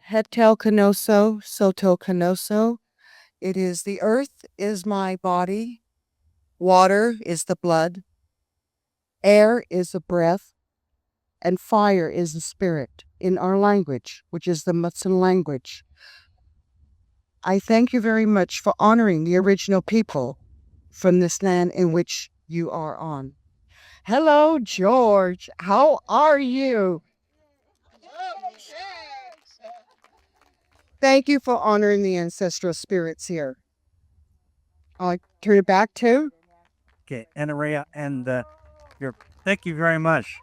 Hetel Canoso, Soto Canoso. It is the earth is my body, water is the blood, air is the breath, and fire is the spirit in our language, which is the Mutsun language. I thank you very much for honoring the original people from this land in which you are on. Hello, George. How are you? Thank you for honoring the ancestral spirits here. I'll turn it back to. Okay, Anaria, and thank you very much.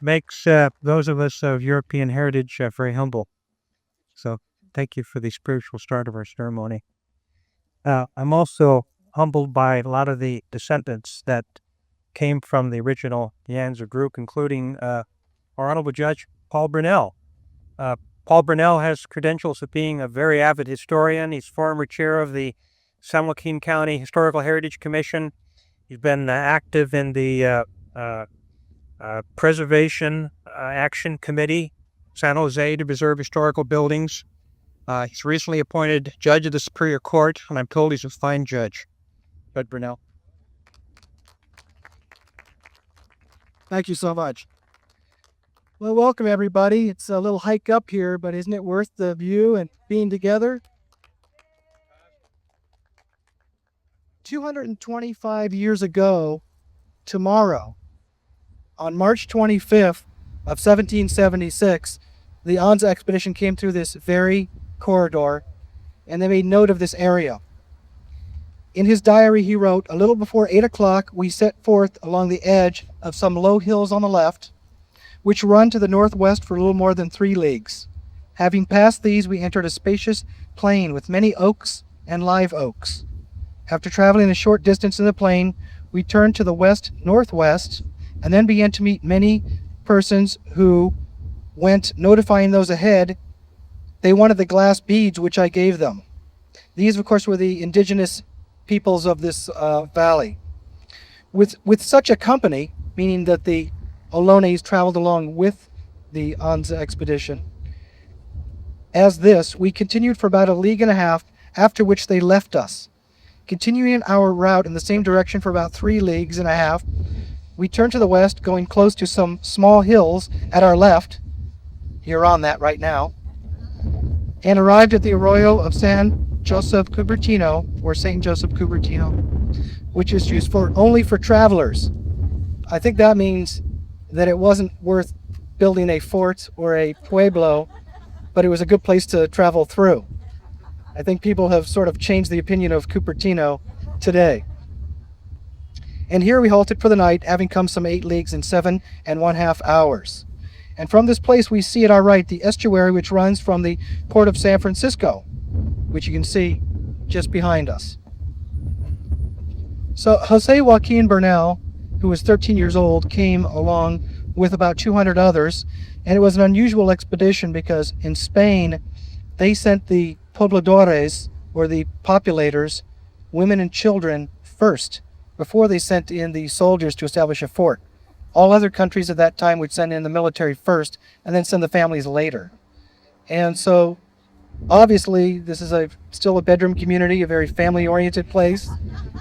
Makes those of us of European heritage very humble. So thank you for the spiritual start of our ceremony. I'm also humbled by a lot of the descendants that came from the original Anza group, including our Honorable Judge Paul Bernal. Paul Bernal has credentials of being a very avid historian. He's former chair of the San Joaquin County Historical Heritage Commission. He's been active in the Preservation Action Committee, San Jose, to preserve historical buildings. He's recently appointed judge of the Superior Court, and I'm told he's a fine judge. Judge Bernal. Thank you so much. Well, welcome everybody. It's a little hike up here, but isn't it worth the view and being together? 225 years ago, tomorrow, on March 25th of 1776, the Anza expedition came through this very corridor, and they made note of this area. In his diary, he wrote, "A little before 8 o'clock, we set forth along the edge of some low hills on the left, which run to the northwest for a little more than 3 leagues. Having passed these, we entered a spacious plain with many oaks and live oaks. After traveling a short distance in the plain, we turned to the west-northwest, and then began to meet many persons who went notifying those ahead they wanted the glass beads which I gave them. These, of course, were the indigenous peoples of this valley. With such a company, meaning that the Ohlones traveled along with the Anza expedition, as this, we continued for about 1.5 leagues, after which they left us. Continuing our route in the same direction for about 3.5 leagues, we turned to the west, going close to some small hills at our left. You're on that right now. And arrived at the arroyo of San Joseph Cupertino, or St. Joseph Cupertino, which is used only for travelers. I think that means that it wasn't worth building a fort or a pueblo, but it was a good place to travel through. I think people have sort of changed the opinion of Cupertino today. And here we halted for the night, having come some 8 leagues in 7.5 hours. And from this place we see at our right the estuary which runs from the port of San Francisco, which you can see just behind us. So Jose Joaquin Bernal, who was 13 years old, came along with about 200 others, and it was an unusual expedition because in Spain they sent the pobladores, or the populators, women and children first, before they sent in the soldiers to establish a fort. All other countries at that time would send in the military first and then send the families later. And so obviously this is still a bedroom community, a very family-oriented place,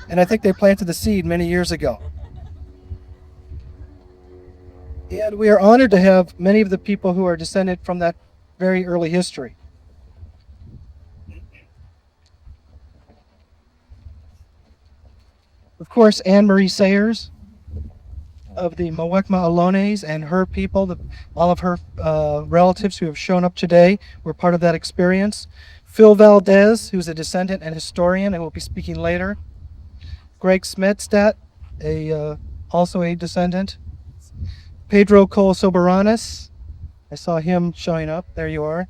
and I think they planted the seed many years ago. And we are honored to have many of the people who are descended from that very early history. Of course, Anne Marie Sayers of the Muwekma Ohlones and her people, all of her relatives who have shown up today were part of that experience. Phil Valdez, who's a descendant and historian and will be speaking later. Greg Smestad, also a descendant. Pedro Cole-Soberanes, I saw him showing up, there you are.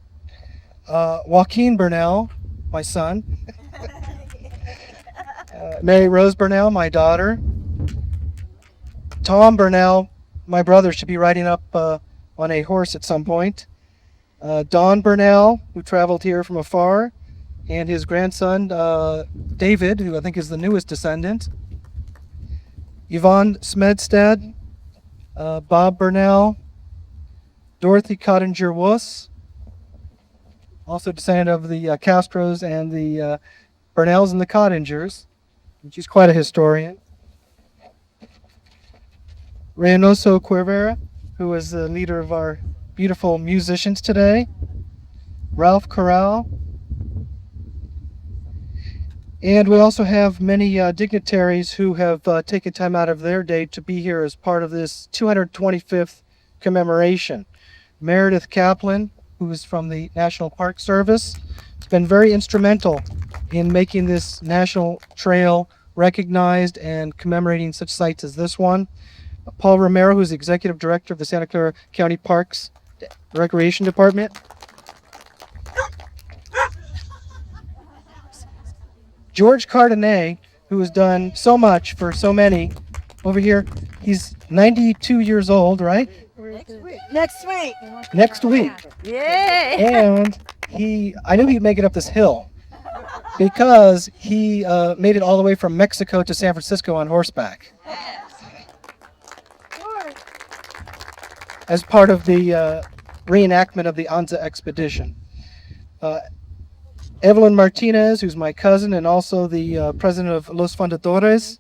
Joaquin Bernal, my son. Mary Rose Bernal, my daughter. Tom Bernal, my brother, should be riding up on a horse at some point. Don Bernal, who traveled here from afar, and his grandson, David, who I think is the newest descendant. Yvonne Smedstad, Bob Bernal, Dorothy Cottinger-Wuss, also descendant of the Castros and the Bernals and the Cottingers. She's quite a historian. Reynoso Cuervera, who is the leader of our beautiful musicians today. Ralph Corral. And we also have many dignitaries who have taken time out of their day to be here as part of this 225th commemoration. Meredith Kaplan, who is from the National Park Service, has been very instrumental in making this national trail recognized and commemorating such sites as this one. Paul Romero, who's the Executive Director of the Santa Clara County Parks Recreation Department. George Cardenet, who has done so much for so many. Over here, he's 92 years old, right? Next week. Next week. Yay! And I knew he'd make it up this hill because he made it all the way from Mexico to San Francisco on horseback as part of the reenactment of the Anza expedition. Evelyn Martinez, who's my cousin and also the president of Los Fundadores.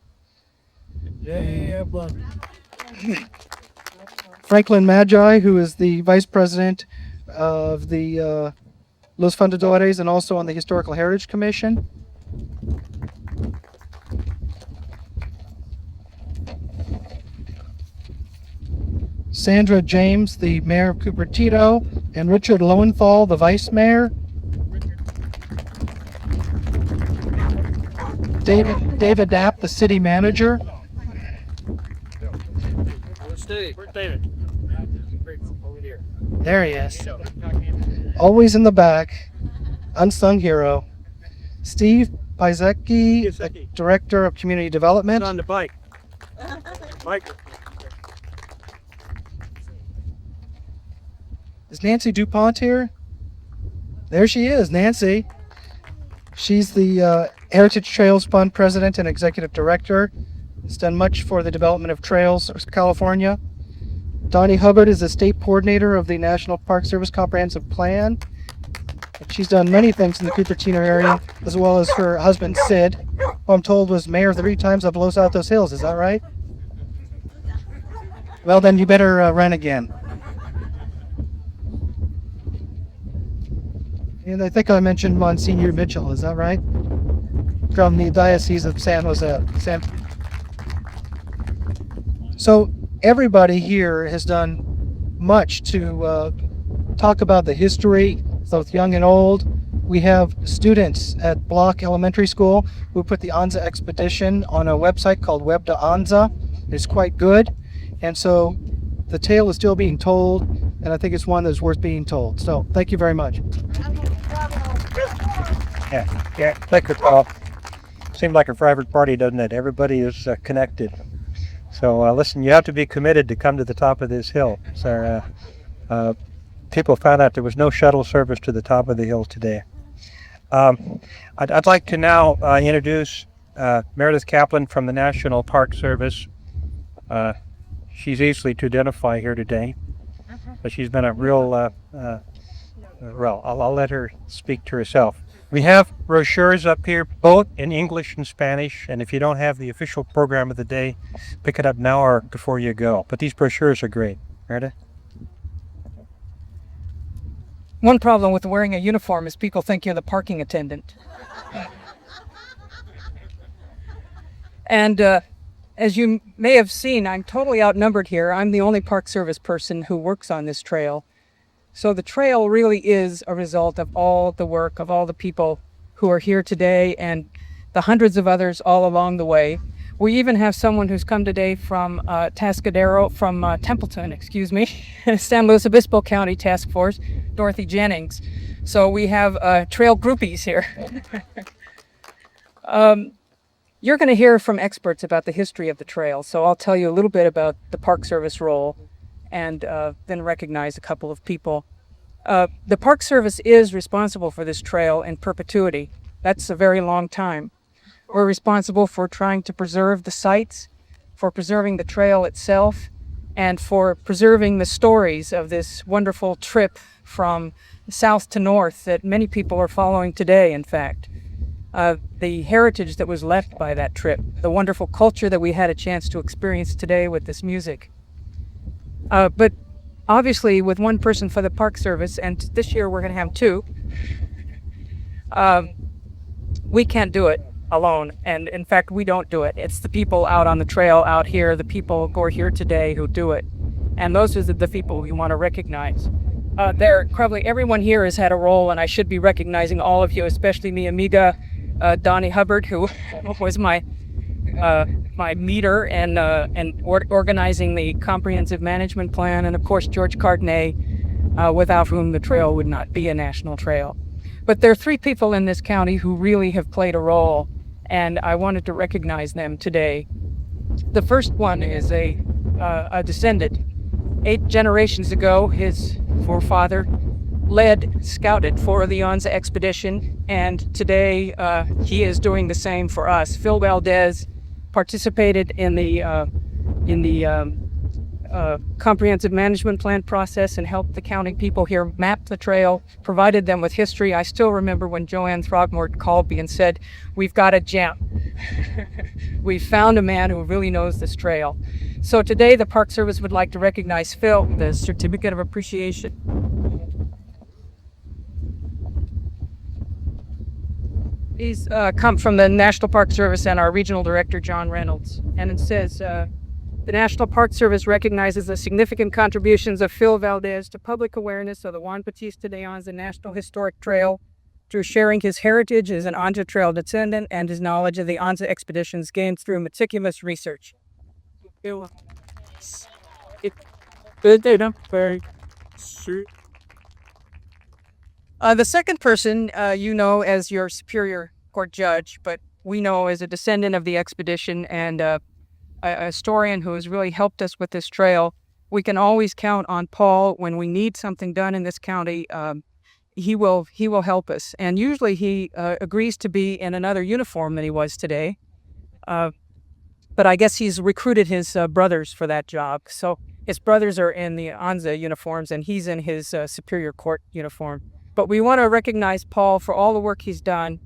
Franklin Magi, who is the vice president of the Los Fundadores and also on the Historical Heritage Commission. Sandra James, the mayor of Cupertino, and Richard Lowenthal, the vice mayor. David Dapp, the city manager. Where's David? There he is. Always in the back. Unsung hero. Steve Pizecki, the director of community development. On the bike. Mike. Is Nancy DuPont here? There she is, Nancy. She's the Heritage Trails Fund president and executive director. Has done much for the development of trails in California. Donnie Hubbard is the state coordinator of the National Park Service Comprehensive Plan. And she's done many things in the Cupertino area, as well as her husband Sid, who I'm told was mayor 3 times of Los Altos Hills. Is that right? Well, then you better run again. And I think I mentioned Monsignor Mitchell, is that right? From the Diocese of San Jose. So everybody here has done much to talk about the history, both young and old. We have students at Block Elementary School who put the Anza expedition on a website called Web to Anza. It's quite good. And so the tale is still being told, and I think it's one that's worth being told. So thank you very much. Yeah, thank you, Paul. Seems like a private party, doesn't it? Everybody is connected. So listen, you have to be committed to come to the top of this hill. So people found out there was no shuttle service to the top of the hill today. I'd like to now introduce Meredith Kaplan from the National Park Service. She's easily to identify here today, but she's been a real, well, I'll let her speak to herself. We have brochures up here, both in English and Spanish, and if you don't have the official program of the day, pick it up now or before you go. But these brochures are great. Meredith? One problem with wearing a uniform is people think you're the parking attendant. And as you may have seen, I'm totally outnumbered here. I'm the only Park Service person who works on this trail. So the trail really is a result of all the work of all the people who are here today and the hundreds of others all along the way. We even have someone who's come today from Templeton, San Luis Obispo County Task Force, Dorothy Jennings. So we have trail groupies here. You're going to hear from experts about the history of the trail, so I'll tell you a little bit about the Park Service role and then recognize a couple of people. The Park Service is responsible for this trail in perpetuity. That's a very long time. We're responsible for trying to preserve the sites, for preserving the trail itself, and for preserving the stories of this wonderful trip from south to north that many people are following today, in fact. The heritage that was left by that trip, the wonderful culture that we had a chance to experience today with this music. But obviously, with one person for the Park Service, and this year we're going to have two, we can't do it alone. And in fact, we don't do it. It's the people out on the trail out here, the people who are here today who do it. And those are the people we want to recognize. Probably everyone here has had a role, and I should be recognizing all of you, especially mi amiga, Donnie Hubbard, who was my meter and organizing the comprehensive management plan, and of course George Cardenet, without whom the trail would not be a national trail. But there are three people in this county who really have played a role, and I wanted to recognize them today. The first one is a descendant. 8 generations ago, his forefather scouted for the Anza expedition, and today he is doing the same for us. Phil Valdez participated in the comprehensive management plan process and helped the county people here map the trail, provided them with history. I still remember when Joanne Throgmorton called me and said, "We've got a gem. We found a man who really knows this trail." So today the Park Service would like to recognize Phil with a certificate of appreciation. These come from the National Park Service and our regional director, John Reynolds. And it says, the National Park Service recognizes the significant contributions of Phil Valdez to public awareness of the Juan Bautista de Anza National Historic Trail through sharing his heritage as an Anza Trail descendant and his knowledge of the Anza expeditions gained through meticulous research. The second person you know as your superior court judge, but we know as a descendant of the expedition and a historian who has really helped us with this trail. We can always count on Paul when we need something done in this county. He will help us, and usually he agrees to be in another uniform than he was today. But I guess he's recruited his brothers for that job. So his brothers are in the Anza uniforms, and he's in his superior court uniform. But we want to recognize Paul for all the work he's done,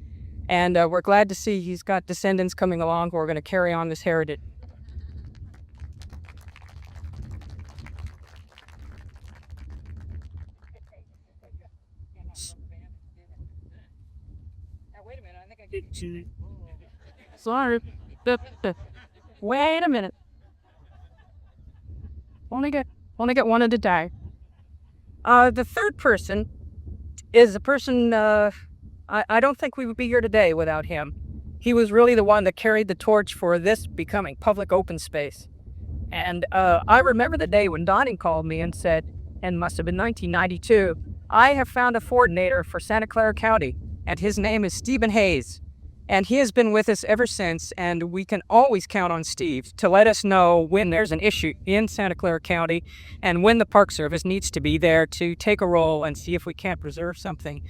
and we're glad to see he's got descendants coming along who are going to carry on this heritage. Now, wait a minute, I think I did. Sorry. Wait a minute. Only get one at a time. The third person is a person I don't think we would be here today without him. He was really the one that carried the torch for this becoming public open space. And I remember the day when Donnie called me and said, and must have been 1992, "I have found a coordinator for Santa Clara County, and his name is Steven Haze. And he has been with us ever since, and we can always count on Steve to let us know when there's an issue in Santa Clara County and when the Park Service needs to be there to take a role and see if we can't preserve something."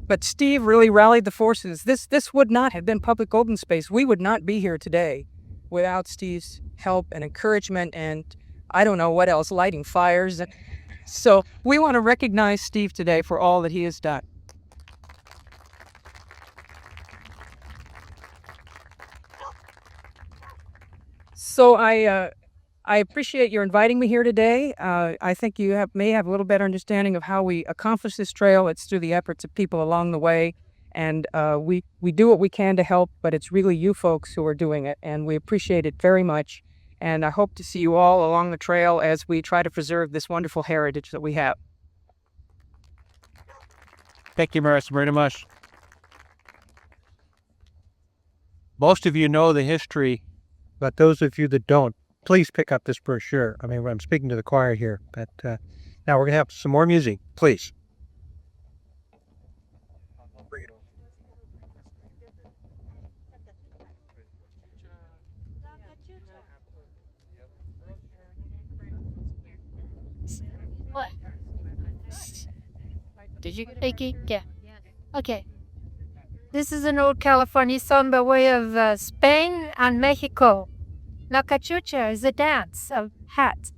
But Steve really rallied the forces. This would not have been public open space. We would not be here today without Steve's help and encouragement and I don't know what else, lighting fires. So we want to recognize Steve today for all that he has done. So I appreciate your inviting me here today. I think you may have a little better understanding of how we accomplish this trail. It's through the efforts of people along the way, and we do what we can to help, but it's really you folks who are doing it, and we appreciate it very much. And I hope to see you all along the trail as we try to preserve this wonderful heritage that we have. Thank you, Marissa, very much. Most of you know the history, but those of you that don't, please pick up this brochure. I mean, I'm speaking to the choir here, but now we're going to have some more music, please. What? Did you take it? Yeah. Okay. This is an old California song by way of Spain and Mexico. La cachucha is a dance of hats.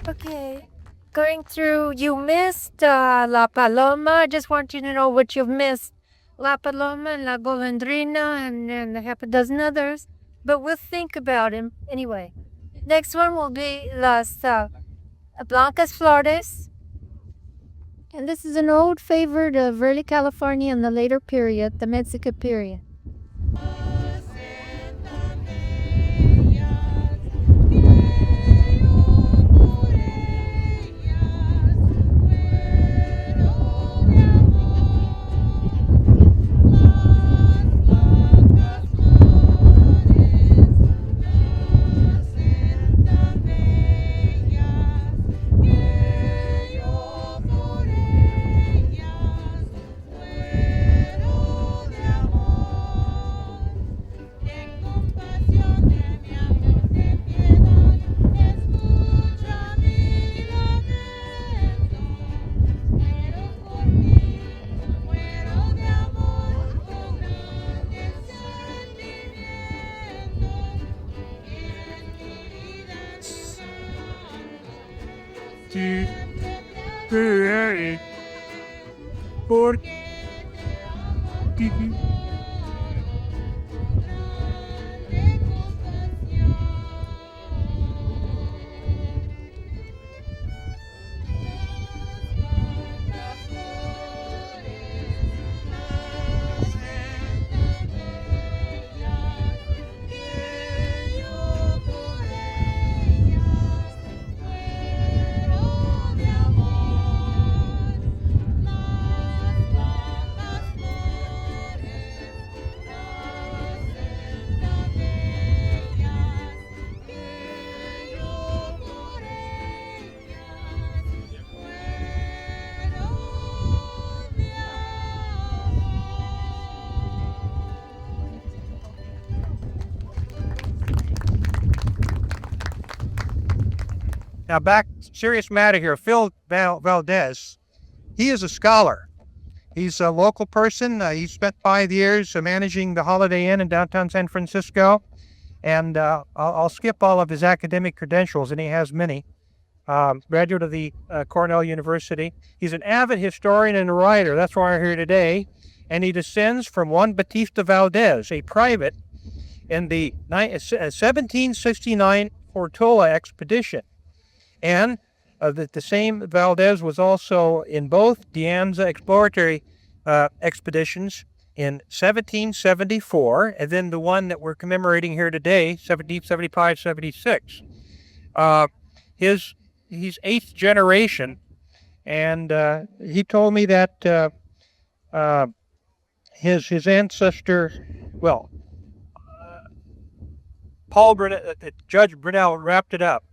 Okay. Going through, you missed La Paloma. I just want you to know what you've missed. La Paloma and La Golondrina and a half a dozen others. But we'll think about him anyway. Next one will be Las Blancas Flores. And this is an old favorite of early California in the later period, the Mexican period. Por Now back, serious matter here. Phil Valdez, he is a scholar. He's a local person. He spent 5 years managing the Holiday Inn in downtown San Francisco. And I'll skip all of his academic credentials, and he has many. Graduate of the Cornell University. He's an avid historian and writer. That's why we're here today. And he descends from Juan Bautista Valdez, a private in the 1769 Portola expedition. And the same Valdez was also in both the Anza exploratory expeditions in 1774, and then the one that we're commemorating here today, 1775-76. He's eighth generation, and he told me that his ancestor Well, Paul Bernal, Judge Bernal wrapped it up.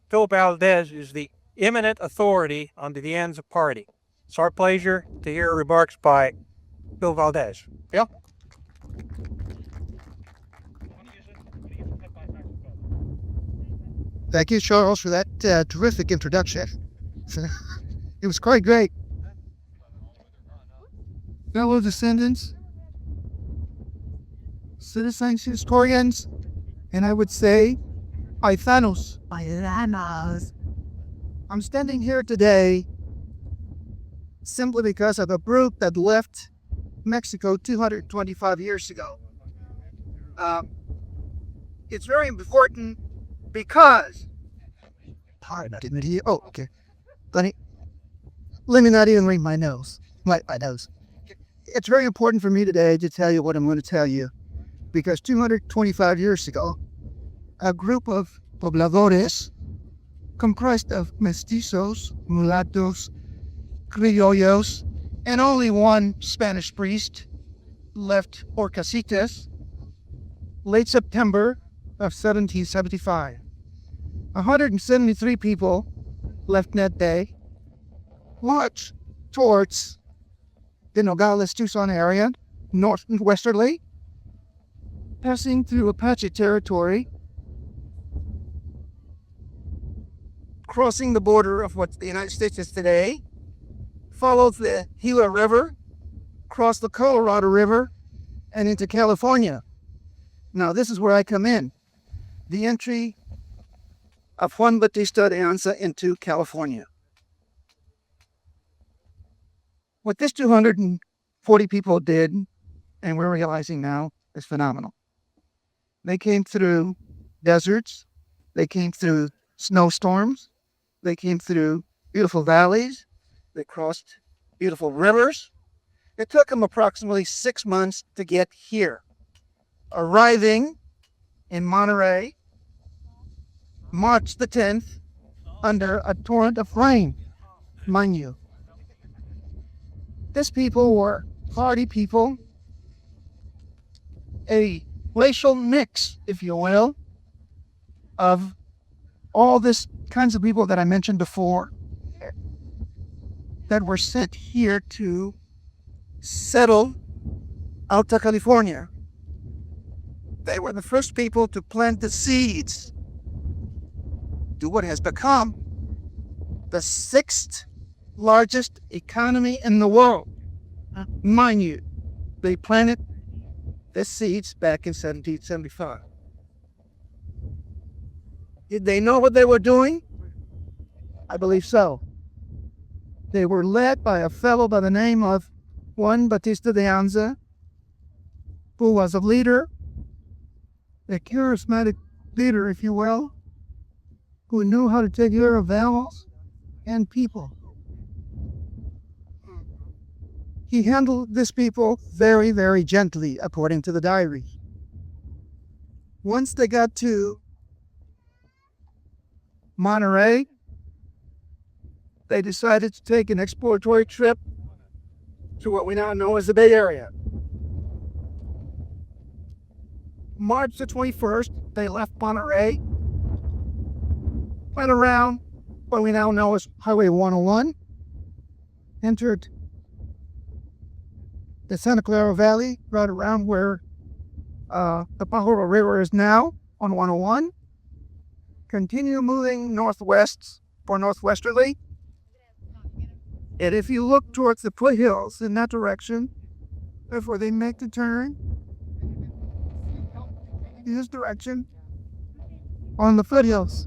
Phil Valdez is the eminent authority on the Anza party. It's our pleasure to hear remarks by Phil Valdez. Phil? Thank you, Charles, for that terrific introduction. It was quite great. Fellow descendants, citizens, historians, and I would say, paisanos. I'm standing here today simply because of a group that left Mexico 225 years ago. It's very important because... Oh, okay. Let me not even read my nose. My nose. It's very important for me today to tell you what I'm going to tell you, because 225 years ago, a group of pobladores comprised of mestizos, mulattos, criollos, and only one Spanish priest left Orcasitas late September of 1775. 173 people left that day, marched towards the Nogales-Tucson area, north and westerly, passing through Apache territory, crossing the border of what the United States is today, followed the Gila River, crossed the Colorado River, and into California. Now, this is where I come in. The entry of Juan Bautista de Anza into California. What this 240 people did, and we're realizing now, is phenomenal. They came through deserts, they came through snowstorms, they came through beautiful valleys, they crossed beautiful rivers. It took them approximately 6 months to get here, arriving in Monterey, March the 10th, under a torrent of rain, mind you. These people were hardy people, a racial mix, if you will, of all these kinds of people that I mentioned before that were sent here to settle Alta California. They were the first people to plant the seeds to what has become the sixth largest economy in the world. Mind you, they planted the seeds back in 1775. Did they know what they were doing? I believe so. They were led by a fellow by the name of Juan Bautista de Anza, who was a leader, a charismatic leader, if you will, who knew how to take care of animals and people. He handled these people very, very gently, according to the diary. Once they got to Monterey, they decided to take an exploratory trip to what we now know as the Bay Area. March the 21st, they left Monterey, went around what we now know as Highway 101, entered the Santa Clara Valley, right around where the Pajaro River is now on 101, continue moving northwest or northwesterly. And if you look towards the foothills in that direction, before they make the turn, in this direction, on the foothills.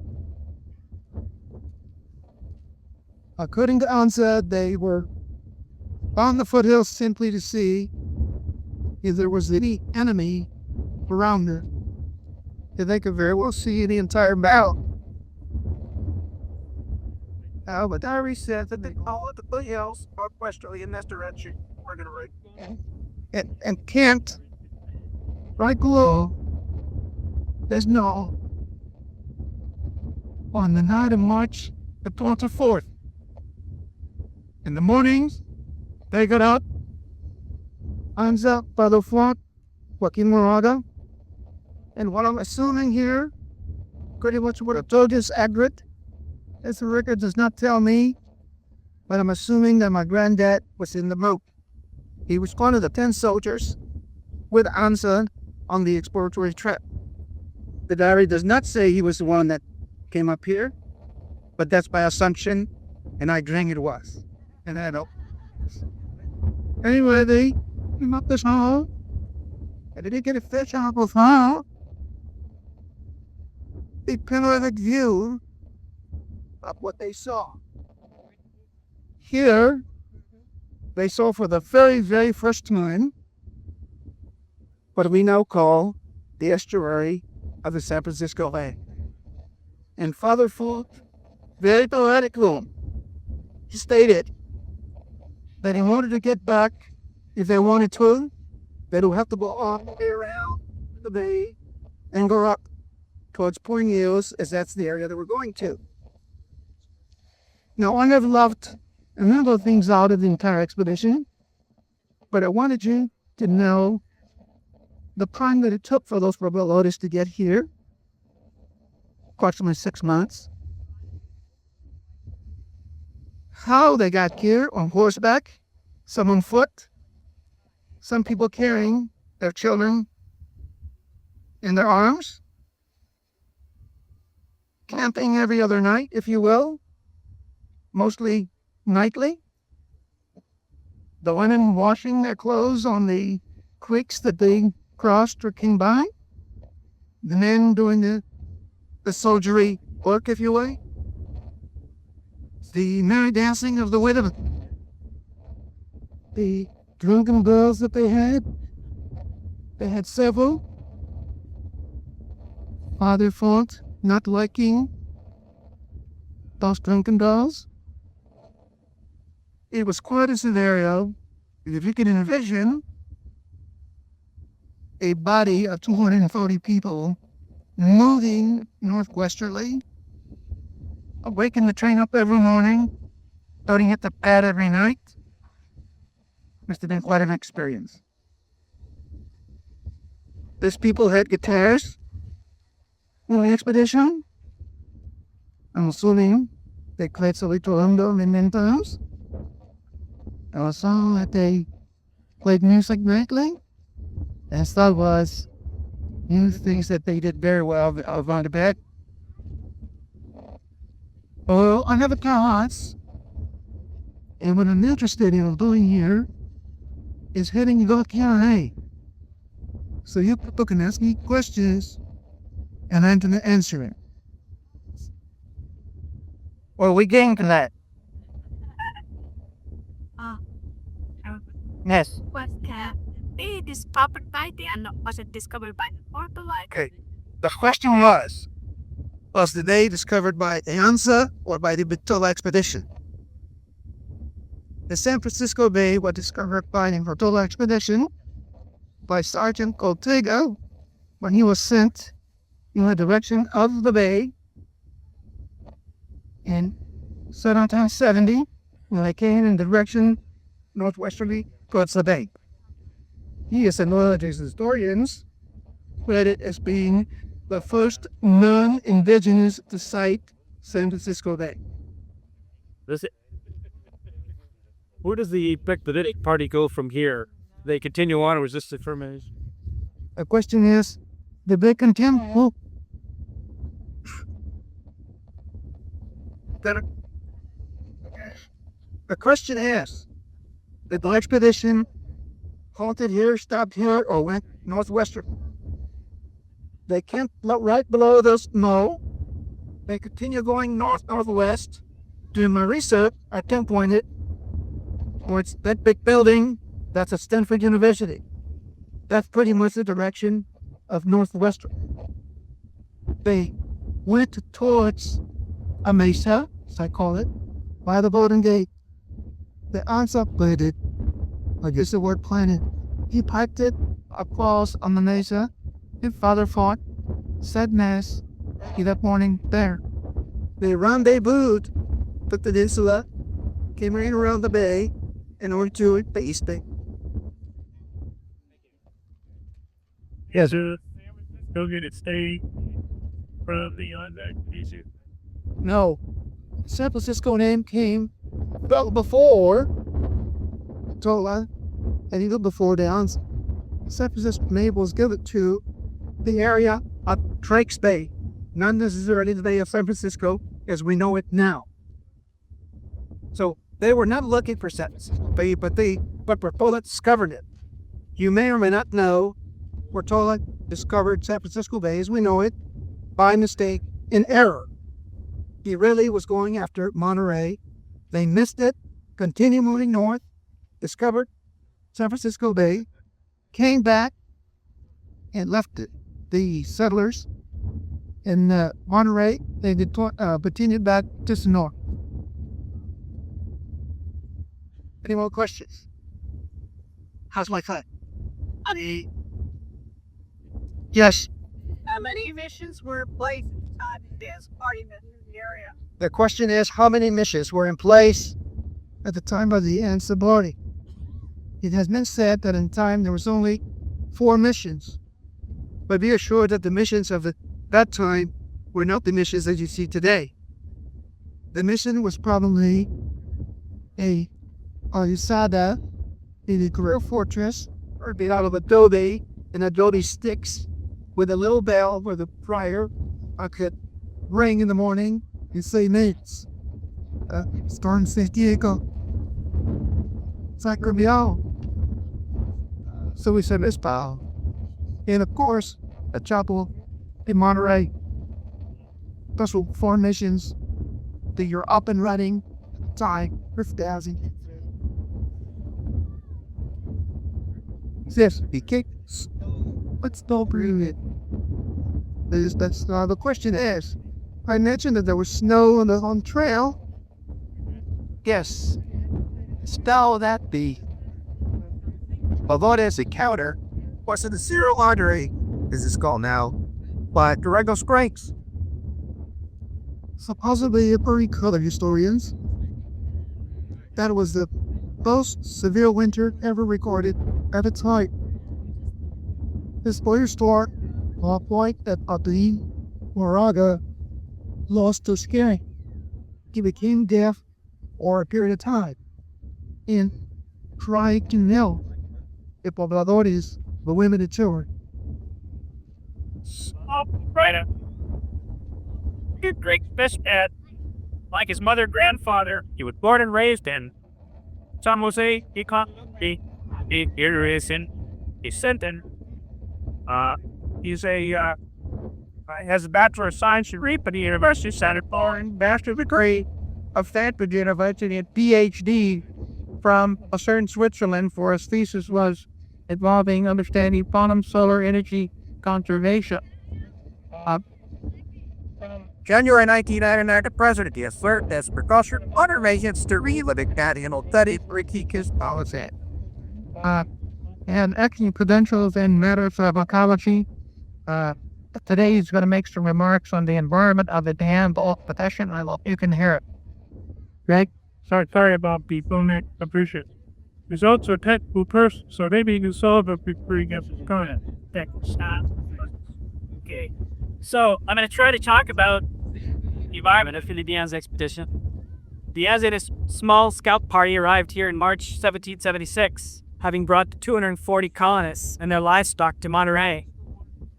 According to Anza, they were on the foothills simply to see if there was any enemy around them. And they could very well see the entire battle. Now, the diary said that they followed the foothills northwesterly in this direction. We're going to write. And camped right below this knoll on the night of March the 24th. In the mornings, they got up. Anza, by the front, Joaquin Moraga. And what I'm assuming here, pretty much what I told you is accurate. This record does not tell me, but I'm assuming that my granddad was in the boat. He was one of the 10 soldiers with Anza on the exploratory trip. The diary does not say he was the one that came up here, but that's my assumption, and I think it was. And I know. Anyway, they came up this hall, and they didn't get a fish out of hall. The panoramic view of what they saw. Here, they saw for the very, very first time what we now call the estuary of the San Francisco Bay. And Father Fort, very poetically, he stated that in order to get back, if they wanted to, they would have to go all the way around the bay and go up towards Point Hills, as that's the area that we're going to. Now, I have left a number of things out of the entire expedition, but I wanted you to know the time that it took for those rebellions to get here, approximately 6 months, how they got here on horseback, some on foot, some people carrying their children in their arms, camping every other night, if you will, mostly nightly, the women washing their clothes on the creeks that they crossed or came by, the men doing the soldiery work, if you will, the merry dancing of the women, the drunken girls that they had several. Father Fort not liking those drunken girls. It was quite a scenario. If you can envision a body of 240 people moving northwesterly, waking the train up every morning, starting at the pad every night, must have been quite an experience. These people had guitars on the expedition. I'm assuming they played Solito Hondo many times. I saw that they played music nightly. And that was new things that they did very well on the bed. Well, I have a class, and what I'm interested in doing here is heading to Q&A. So you people can ask me questions, and I'm going to answer it. Or we getting to that? Yes. Was they discovered by the and was it discovered by the portal? Okay. The question was the day discovered by the Anza or by the Bitola expedition? The San Francisco Bay was discovered by the Bitola expedition by Sergeant Ortega when he was sent in the direction of the bay in 1770 when they came in the direction northwesterly towards the bay. He is an oil historians credited as being the first non-indigenous to site San Francisco Bay. Where does the picnic party go from here? They continue on, or is this the fermentation? The question is, did they continue? The question is, did the expedition halted here, stopped here, or went northwestern? They camped right below this knoll. They continue going north-northwest. Doing my research, I pinpointed towards that big building. That's a Stanford University. That's pretty much the direction of northwestern. They went towards a mesa, as I call it, by the Golden Gate. The Anza planted, I guess the word planted. He piped it across on the mesa. His father fought, said mass that morning there. They rendezvoused the peninsula, came right around the bay in order to the east bay. Yes. to go get it stay from the expedition? No. San Francisco name came well before Tola and even before the Anza. San Francisco name was given to the area of Drake's Bay, not necessarily the Bay of San Francisco as we know it now. So they were not looking for San Francisco Bay, but Portola discovered it. You may or may not know Portola discovered San Francisco Bay as we know it by mistake, in error. He really was going after Monterey. They missed it, continued moving north, discovered San Francisco Bay, came back and left it. The settlers in Monterey, they continued back to Sonora. Any more questions? How's my cut? Yes. How many missions were placed on this party in the area? The question is, how many missions were in place at the time of the Anza party? It has been said that in time there was only 4 missions. But be assured that the missions of that time were not the missions that you see today. The mission was probably a usada in a career fortress, or made out of adobe and adobe sticks, with a little bell where the friar could ring in the morning and say names. Storm San Diego, Sacramento. So we said Mispal. And of course, a chapel in Monterey. Those were 4 missions that you're up and running time for 1,000. Yes, he kicks. Let's don't bring it. The question is, I mentioned that there was snow on the trail. Yes, snow that be. Valdez encounter was in the serial artery, as it's called now, by Durango Scrakes. Supposedly, according to other historians, that was the most severe winter ever recorded at its height. This boyer store, off point that Adeline Moraga lost to skin. He became deaf for a period of time and tried to kneel the pobladores, the women and children. Right. Greg Smestad, like his mother and grandfather, he was born and raised in San Jose, descendant. He's has a Bachelor of Science degree from the University of San Antonio, Master's degree of Stanford University, and PhD from Lucerne, Switzerland, for his thesis was involving understanding quantum solar energy conservation. January 1999, the president has served as precaution motivations to reliving national studies for Kikas policy. And excellent credentials in matters of ecology. Today he's going to make some remarks on the environment of the dam, both possession. I hope you can hear it. Greg? Sorry about people, Nick. Appreciate it. He's also a technical person, so maybe he can solve it before he gets his comment. Thanks. Okay. So, I'm going to try to talk about the environment of the Anza expedition. The Anza and his small scout party arrived here in March 1776, having brought 240 colonists and their livestock to Monterey,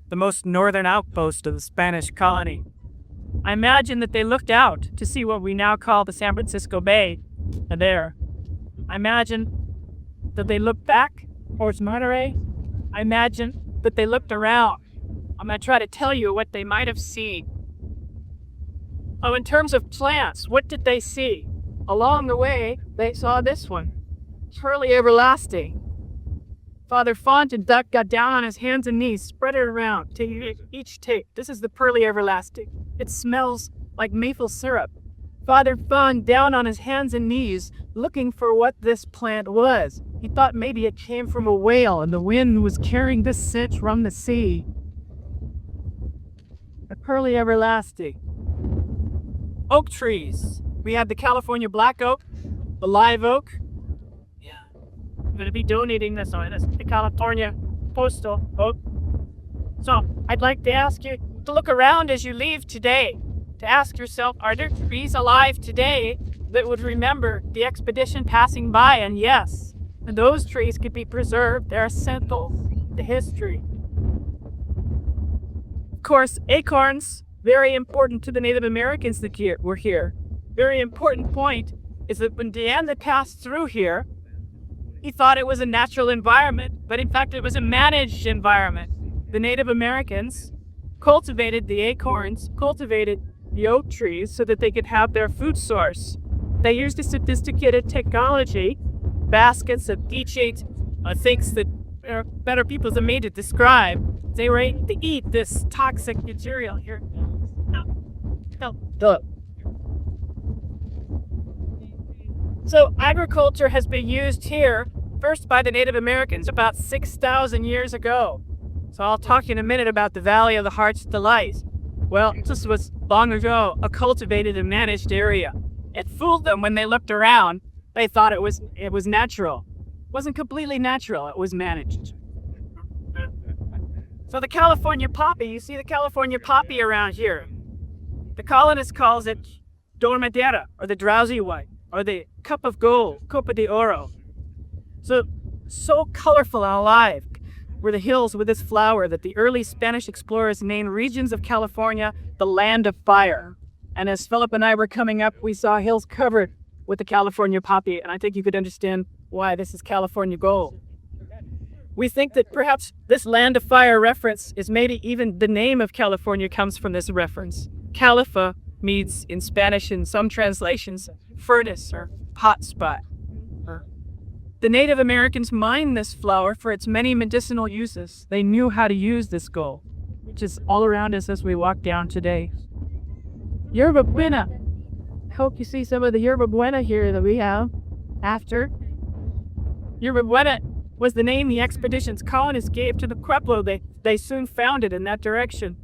the most northern outpost of the Spanish colony. I imagine that they looked out to see what we now call the San Francisco Bay, and there. I imagine that they looked back towards Monterey. I imagine that they looked around. I'm going to try to tell you what they might have seen. Oh, in terms of plants, what did they see? Along the way, they saw this one. Pearly everlasting. Father Font and Duck got down on his hands and knees, spread it around, each take. This is the pearly everlasting. It smells like maple syrup. Father Font down on his hands and knees, looking for what this plant was. He thought maybe it came from a whale and the wind was carrying this scent from the sea. The pearly everlasting. Oak trees. We had the California black oak, the live oak. Yeah. I'm going to be donating this one. It's the California postal oak. So I'd like to ask you to look around as you leave today, to ask yourself, are there trees alive today that would remember the expedition passing by? And yes, those trees could be preserved. They're essential to history. Of course, acorns, very important to the Native Americans that were here. Very important point is that when De Anza passed through here, he thought it was a natural environment, but in fact it was a managed environment. The Native Americans cultivated the acorns, cultivated the oak trees so that they could have their food source. They used a sophisticated technology, baskets of each ate things that are better people than me to describe. They were able to eat this toxic material here. So agriculture has been used here first by the Native Americans about 6,000 years ago. So I'll talk in a minute about the Valley of the Heart's Delight. Well, this was long ago a cultivated and managed area. It fooled them when they looked around. They thought it was natural. It wasn't completely natural, it was managed. So the California poppy, you see the California poppy around here. The colonist calls it dormidera, or the drowsy one, or the cup of gold, copa de oro. So colorful and alive were the hills with this flower that the early Spanish explorers named regions of California the land of fire. And as Philip and I were coming up, we saw hills covered with the California poppy, and I think you could understand why this is California gold. We think that perhaps this land of fire reference is maybe even the name of California comes from this reference. Califa means in Spanish in some translations furnace or hot spot. The Native Americans mined this flower for its many medicinal uses. They knew how to use this gold, which is all around us as we walk down today. Yerba Buena. I hope you see some of the Yerba Buena here that we have after. Yerba Buena was the name the expedition's colonists gave to the Pueblo they soon founded in that direction.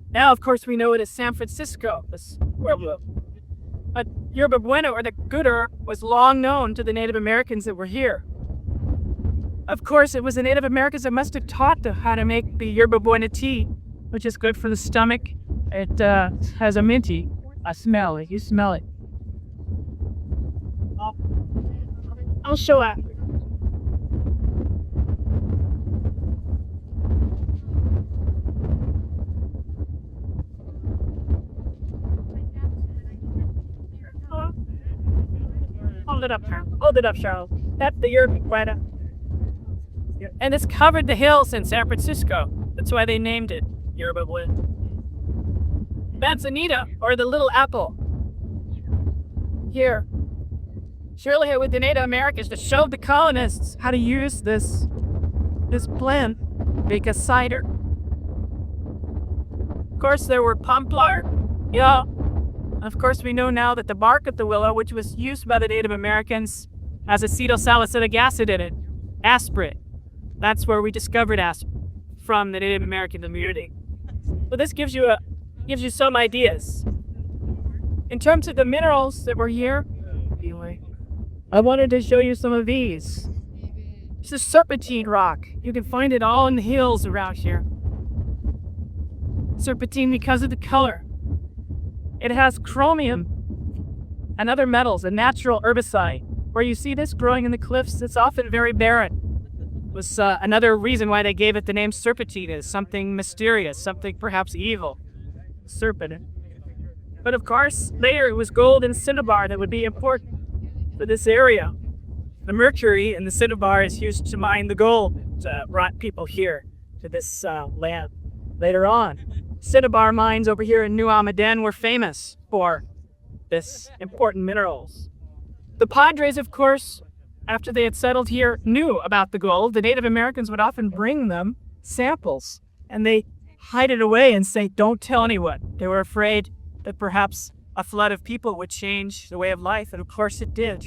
Now, of course, we know it as San Francisco, this Pueblo. But Yerba Buena, or the good herb, was long known to the Native Americans that were here. Of course, it was the Native Americans that must have taught them how to make the Yerba Buena tea, which is good for the stomach. It has a minty smell. You smell it. I'll show up. Hold it up, Charles. That's the Yerba Buena. And it's covered the hills in San Francisco. That's why they named it Yerba Buena. Manzanita, or the little apple. Here. Surely with the Native Americans to show the colonists how to use this plant, make a cider. Of course, there were poplar. Yeah. Of course, we know now that the bark of the willow, which was used by the Native Americans, has acetylsalicylic acid in it, aspirin. That's where we discovered aspirin from the Native American community. But this gives you some ideas. In terms of the minerals that were here, I wanted to show you some of these. This is serpentine rock. You can find it all in the hills around here. Serpentine because of the color. It has chromium and other metals, a natural herbicide. Where you see this growing in the cliffs, it's often very barren. It was another reason why they gave it the name serpentine, is something mysterious, something perhaps evil. Serpent. But of course, later it was gold and cinnabar that would be important for this area. The mercury in the cinnabar is used to mine the gold, brought people here to this land later on. Cinnabar mines over here in New Almaden were famous for this important minerals. The Padres, of course, after they had settled here, knew about the gold. The Native Americans would often bring them samples, and they hide it away and say, don't tell anyone. They were afraid that perhaps a flood of people would change the way of life, and of course it did.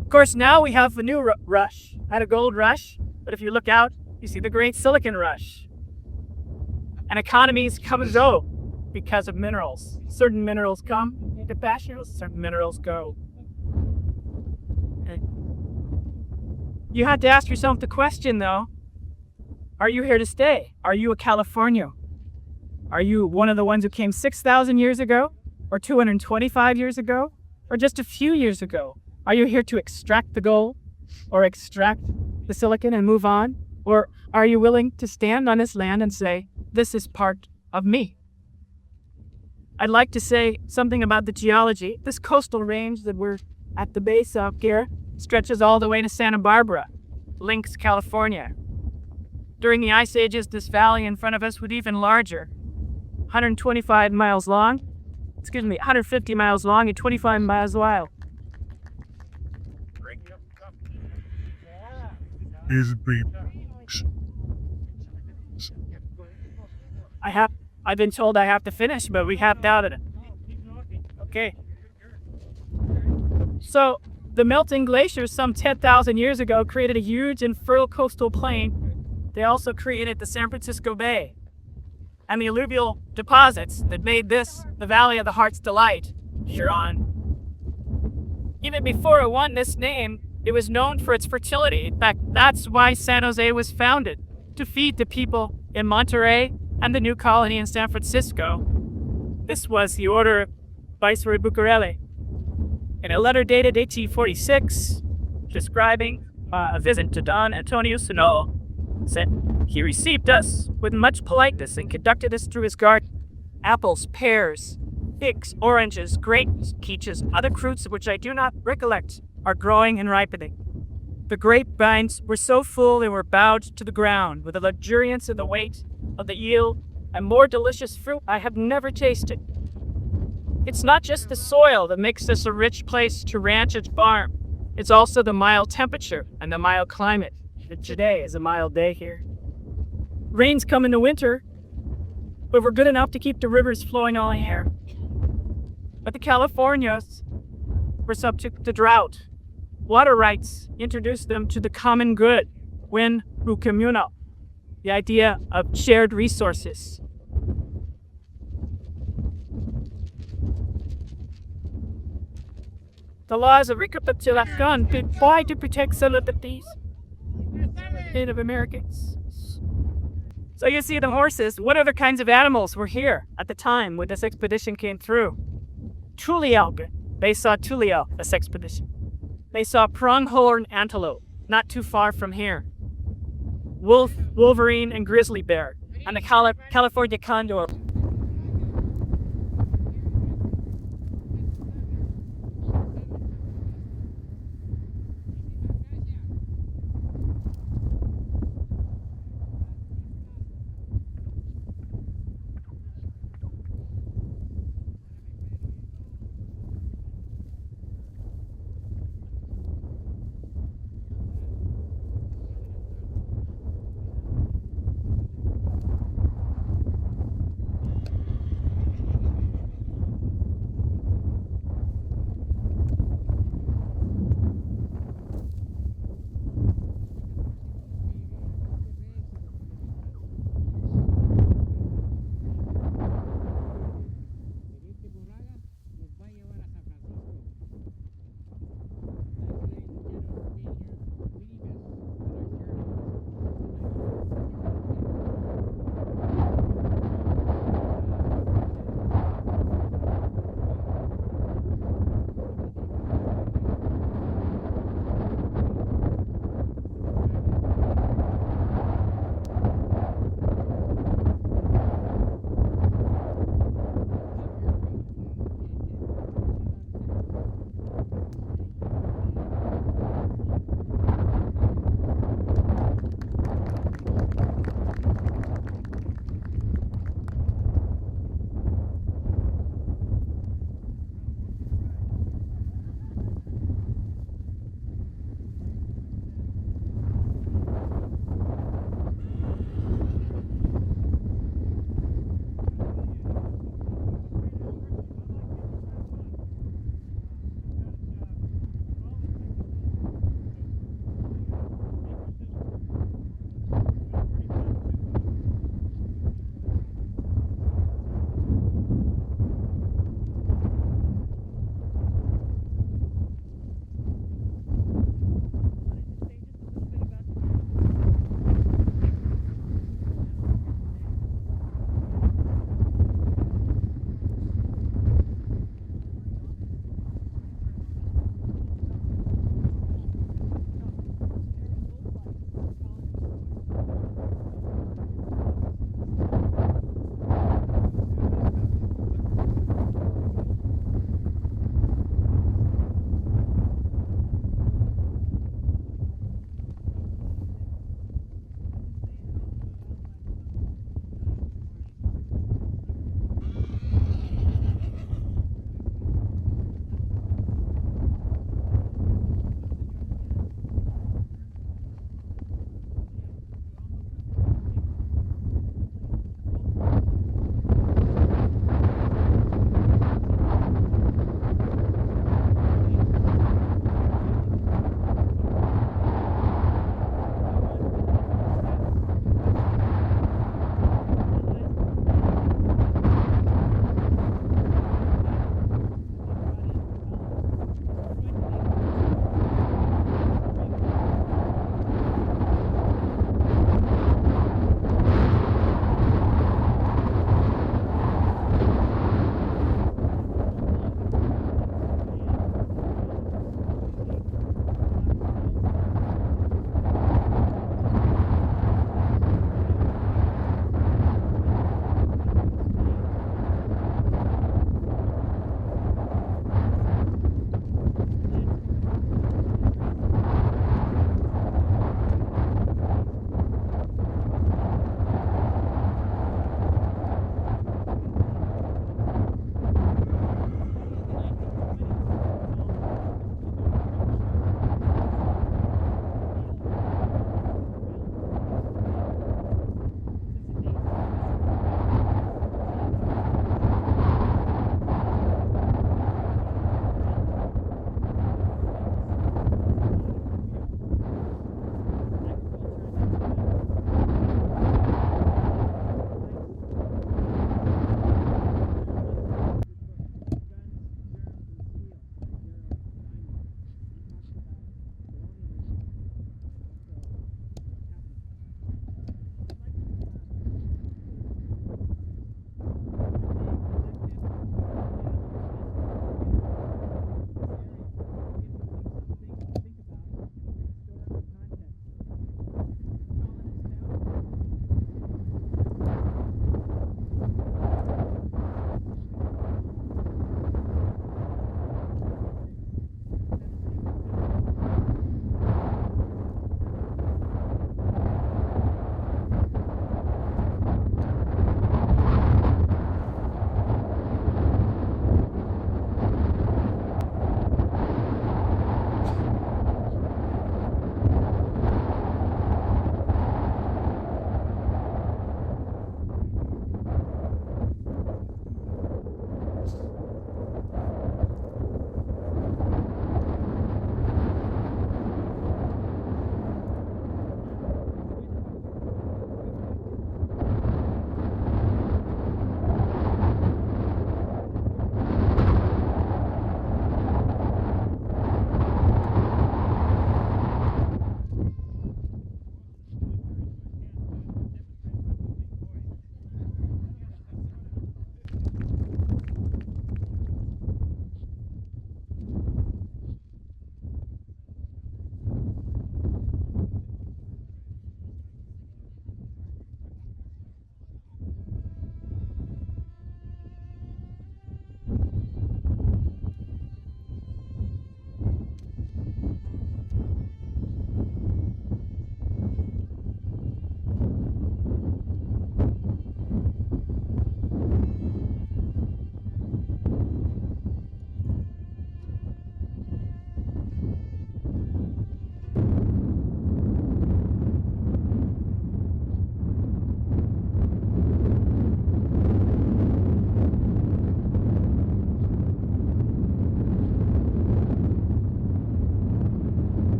Of course, now we have a new rush. I had a gold rush, but if you look out, you see the great silicon rush. And economies come and go because of minerals. Certain minerals come into fashion, certain minerals go. And you have to ask yourself the question, though, Are you here to stay? Are you a Californian? Are you one of the ones who came 6,000 years ago? Or 225 years ago? Or just a few years ago? Are you here to extract the gold? Or extract the silicon and move on? Or are you willing to stand on this land and say, this is part of me? I'd like to say something about the geology. This coastal range that we're at the base of here stretches all the way to Santa Barbara, Lynx, California. During the ice ages, this valley in front of us was even larger, 150 miles long and 25 miles wide. I've been told I have to finish, but we have doubted it. Okay. So, the melting glaciers some 10,000 years ago created a huge and fertile coastal plain. They also created the San Francisco Bay and the alluvial deposits that made this the Valley of the Heart's Delight, Huron. Even before it won this name, it was known for its fertility. In fact, that's why San Jose was founded, to feed the people in Monterey and the new colony in San Francisco. This was the order of Viceroy Bucareli. In a letter dated 1846, describing a visit to Don Antonio Knoll, said, "He received us with much politeness and conducted us through his garden. Apples, pears, figs, oranges, grapes, peaches, other fruits which I do not recollect, are growing and ripening. The grapevines were so full they were bowed to the ground with the luxuriance and the weight of the yield, and more delicious fruit I have never tasted. It's not just the soil that makes this a rich place to ranch and farm. It's also the mild temperature and the mild climate. Today is a mild day here. Rains come in the winter, but we're good enough to keep the rivers flowing all year. But the Californians were subject to drought. Water rights introduced them to the common good, win pro communal, the idea of shared resources. The laws of Recapitulacion apply to protect celebrities, Native Americans. So you see the horses. What other kinds of animals were here at the time when this expedition came through? Tulielg. They saw Tuliel, this expedition. They saw pronghorn antelope, not too far from here. Wolf, wolverine, and grizzly bear, and the California condor.